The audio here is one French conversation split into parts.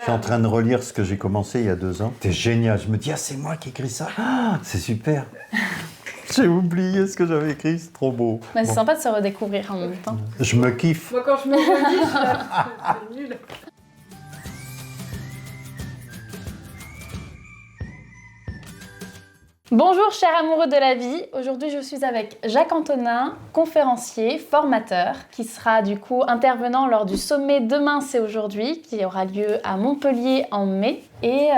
suis en train de relire ce que j'ai commencé il y a 2 ans. C'était génial. Je me dis, ah, c'est moi qui écris ça. Ah, c'est super. J'ai oublié ce que j'avais écrit, c'est trop beau. C'est sympa de se redécouvrir en même temps. Je me kiffe. Moi, quand je me relis, c'est nul. Bonjour chers amoureux de la vie, aujourd'hui je suis avec Jacques Antonin, conférencier, formateur, qui sera du coup intervenant lors du sommet Demain c'est aujourd'hui, qui aura lieu à Montpellier en mai, et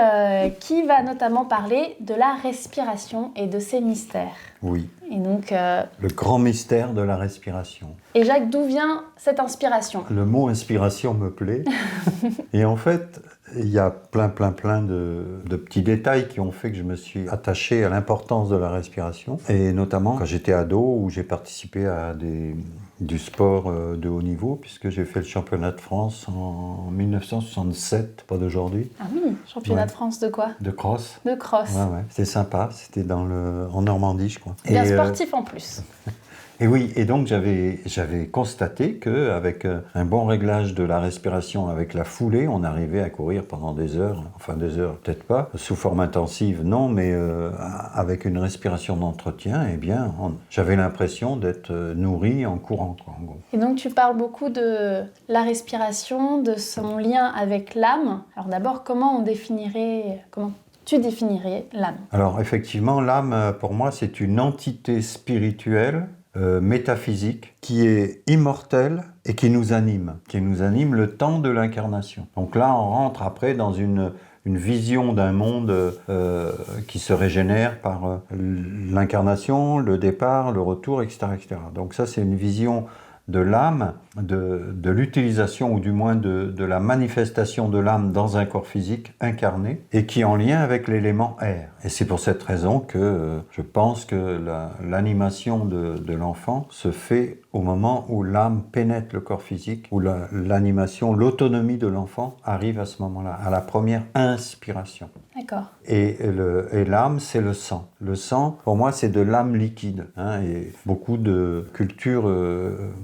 qui va notamment parler de la respiration et de ses mystères. Oui, Et donc, le grand mystère de la respiration. et Jacques, d'où vient cette inspiration ? Le mot inspiration me plaît. Et en fait, il y a plein de petits détails qui ont fait que je me suis attaché à l'importance de la respiration. Et notamment quand j'étais ado, où j'ai participé à du sport de haut niveau, puisque j'ai fait le championnat de France en 1967, pas d'aujourd'hui. Ah oui, championnat Ouais. de France de quoi ? De cross. De cross. Ouais. C'était sympa, c'était en Normandie, je crois. Bien Et, sportif en plus. et oui, et donc j'avais constaté qu'avec un bon réglage de la respiration, avec la foulée, on arrivait à courir pendant des heures, enfin des heures peut-être pas, sous forme intensive non, mais avec une respiration d'entretien, eh bien j'avais l'impression d'être nourri en courant, quoi, en gros. Et donc tu parles beaucoup de la respiration, de son lien avec l'âme. Alors d'abord, comment tu définirais l'âme ? Alors effectivement, l'âme, pour moi, c'est une entité spirituelle, métaphysique, qui est immortelle et qui nous anime le temps de l'incarnation. Donc là, on rentre après dans une vision d'un monde qui se régénère par l'incarnation, le départ, le retour, etc., etc. Donc ça, c'est une vision de l'âme, de l'utilisation ou du moins de la manifestation de l'âme dans un corps physique incarné et qui est en lien avec l'élément air. Et c'est pour cette raison que je pense que l'animation de l'enfant se fait au moment où l'âme pénètre le corps physique, où l'animation, l'autonomie de l'enfant arrive à ce moment-là, à la première inspiration. D'accord. Et l'âme, c'est le sang. Le sang, pour moi, c'est de l'âme liquide. Et beaucoup de cultures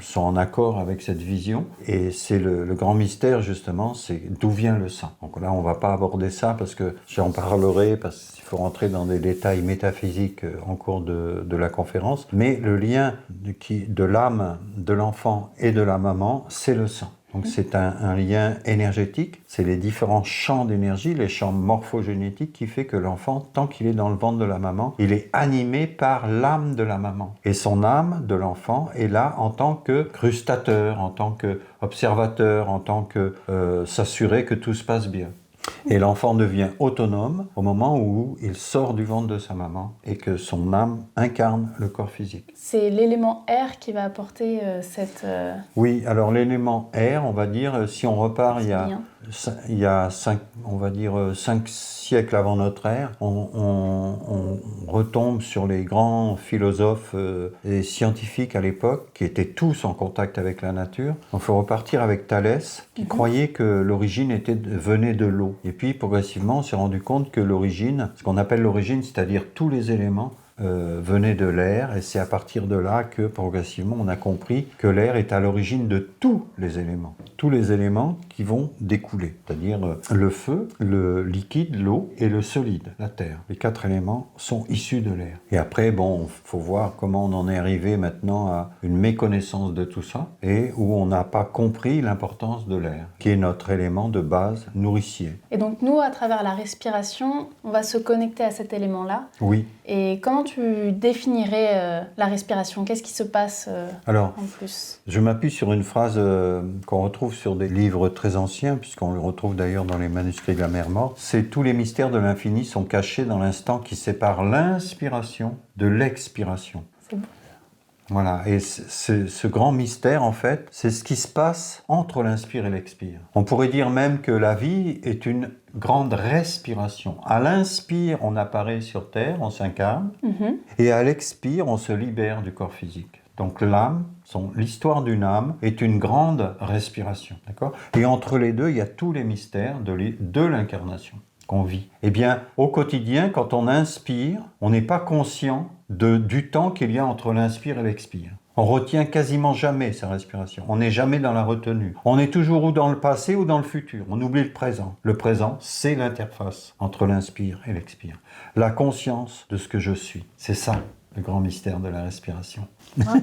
sont en accord avec cette vision. Et c'est le grand mystère, justement, c'est d'où vient le sang. Donc là, on ne va pas aborder ça parce que j'en parlerai, parce qu'il faut rentrer dans des détails métaphysiques en cours de la conférence. Mais le lien de l'âme, de l'enfant et de la maman, c'est le sang. Donc c'est un lien énergétique, c'est les différents champs d'énergie, les champs morphogénétiques qui fait que l'enfant, tant qu'il est dans le ventre de la maman, il est animé par l'âme de la maman. Et son âme de l'enfant est là en tant que crustateur, en tant qu'observateur, en tant que s'assurer que tout se passe bien. Et l'enfant devient autonome au moment où il sort du ventre de sa maman et que son âme incarne le corps physique. C'est l'élément air qui va apporter cette... Oui, alors l'élément air, on va dire, si on repart il y a 5 siècles avant notre ère, on retombe sur les grands philosophes et scientifiques à l'époque qui étaient tous en contact avec la nature. Donc il faut repartir avec Thalès qui croyait que l'origine venait de l'eau. Et puis progressivement on s'est rendu compte que l'origine, ce qu'on appelle l'origine, c'est-à-dire tous les éléments, venait de l'air, et c'est à partir de là que progressivement on a compris que l'air est à l'origine de tous les éléments qui vont découler, c'est-à-dire le feu, le liquide, l'eau et le solide, la terre. Les 4 éléments sont issus de l'air. Et après, il faut voir comment on en est arrivé maintenant à une méconnaissance de tout ça, et où on n'a pas compris l'importance de l'air, qui est notre élément de base nourricier. Et donc nous, à travers la respiration, on va se connecter à cet élément-là. Oui. Et comment tu définirais la respiration ? Qu'est-ce qui se passe Alors, en plus ? je m'appuie sur une phrase qu'on retrouve sur des livres très anciens, puisqu'on le retrouve d'ailleurs dans les manuscrits de la mer morte. C'est tous les mystères de l'infini sont cachés dans l'instant qui sépare l'inspiration de l'expiration. C'est beau. Voilà, et ce grand mystère, en fait, c'est ce qui se passe entre l'inspire et l'expire. On pourrait dire même que la vie est une grande respiration. À l'inspire, on apparaît sur Terre, on s'incarne, et à l'expire, on se libère du corps physique. Donc l'âme, l'histoire d'une âme est une grande respiration, d'accord ? Et entre les deux, il y a tous les mystères de l'incarnation qu'on vit. Eh bien, au quotidien, quand on inspire, on n'est pas conscient du temps qu'il y a entre l'inspire et l'expire. On retient quasiment jamais sa respiration. On n'est jamais dans la retenue. On est toujours ou dans le passé ou dans le futur. On oublie le présent. Le présent, c'est l'interface entre l'inspire et l'expire. La conscience de ce que je suis. C'est ça, le grand mystère de la respiration. Ouais.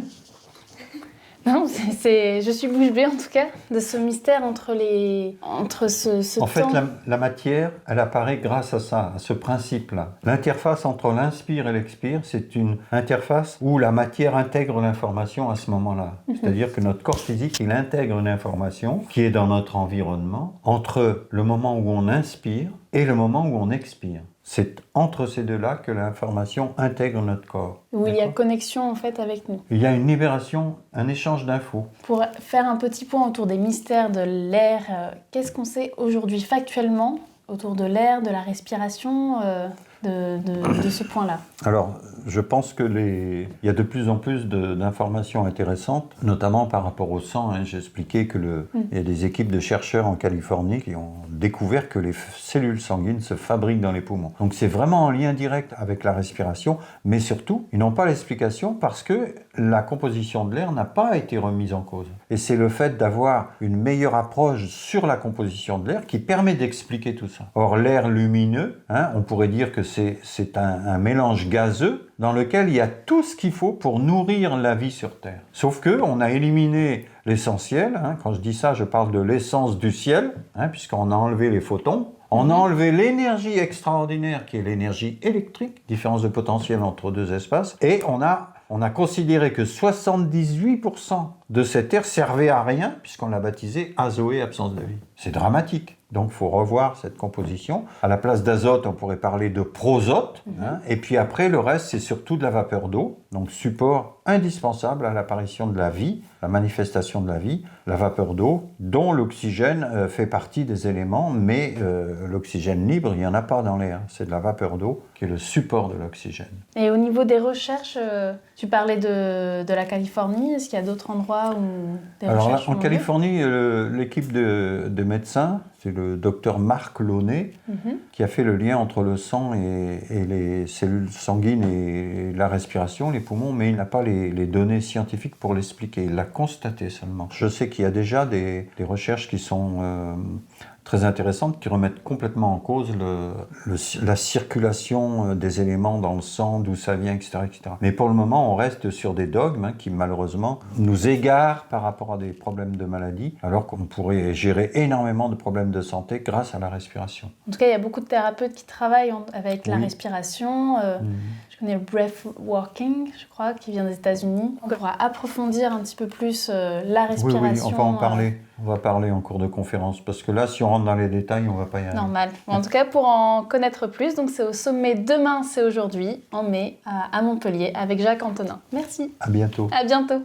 Non, je suis bouche bée en tout cas de ce mystère entre ce En temps. fait, la matière, elle apparaît grâce à ça, à ce principe-là. L'interface entre l'inspire et l'expire, c'est une interface où la matière intègre l'information à ce moment-là. C'est-à-dire que notre corps physique, il intègre une information qui est dans notre environnement entre le moment où on inspire et le moment où on expire. C'est entre ces deux-là que l'information intègre notre corps. Où il y a connexion en fait avec nous. Il y a une libération, un échange d'infos. Pour faire un petit point autour des mystères de l'air, qu'est-ce qu'on sait aujourd'hui factuellement autour de l'air, de la respiration, de ce point-là? Alors, je pense il y a de plus en plus d'informations intéressantes, notamment par rapport au sang. J'ai expliqué qu'il y a des équipes de chercheurs en Californie qui ont découvert que les cellules sanguines se fabriquent dans les poumons. Donc c'est vraiment en lien direct avec la respiration, mais surtout, ils n'ont pas l'explication parce que la composition de l'air n'a pas été remise en cause. Et c'est le fait d'avoir une meilleure approche sur la composition de l'air qui permet d'expliquer tout ça. Or, l'air lumineux, on pourrait dire que c'est un mélange gazeux dans lequel il y a tout ce qu'il faut pour nourrir la vie sur Terre. Sauf qu'on a éliminé l'essentiel. Quand je dis ça, je parle de l'essence du ciel, puisqu'on a enlevé les photons. On a enlevé l'énergie extraordinaire qui est l'énergie électrique, différence de potentiel entre deux espaces, et on a considéré que 78% de cet air servait à rien, puisqu'on l'a baptisé azoé, absence de vie. C'est dramatique. Donc il faut revoir cette composition. À la place d'azote, on pourrait parler de prosote. Et puis après, le reste, c'est surtout de la vapeur d'eau. Donc support indispensable à l'apparition de la vie, la manifestation de la vie, la vapeur d'eau, dont l'oxygène fait partie des éléments, mais l'oxygène libre, il n'y en a pas dans l'air. C'est de la vapeur d'eau qui est le support de l'oxygène. Et au niveau des recherches, tu parlais de la Californie. Est-ce qu'il y a d'autres endroits où des recherches en Californie, l'équipe de médecins, c'est le docteur Marc Launay, qui a fait le lien entre le sang et les cellules sanguines et la respiration, les poumons, mais il n'a pas les données scientifiques pour l'expliquer. Il l'a constaté seulement. Je sais qu'il y a déjà des recherches qui sont très intéressantes, qui remettent complètement en cause la circulation des éléments dans le sang, d'où ça vient, etc., etc. Mais pour le moment, on reste sur des dogmes qui, malheureusement, nous égarent par rapport à des problèmes de maladie, alors qu'on pourrait gérer énormément de problèmes de santé grâce à la respiration. En tout cas, il y a beaucoup de thérapeutes qui travaillent avec la respiration. Je connais le breathworking, je crois, qui vient des États-Unis. On pourra approfondir un petit peu plus la respiration. Oui, on va en parler. On va parler en cours de conférence, parce que là, si on rentre dans les détails, on ne va pas y aller. Normal. En tout cas, pour en connaître plus, donc c'est au sommet Demain, c'est aujourd'hui, en mai, à Montpellier, avec Jacques Antonin. Merci. À bientôt. À bientôt.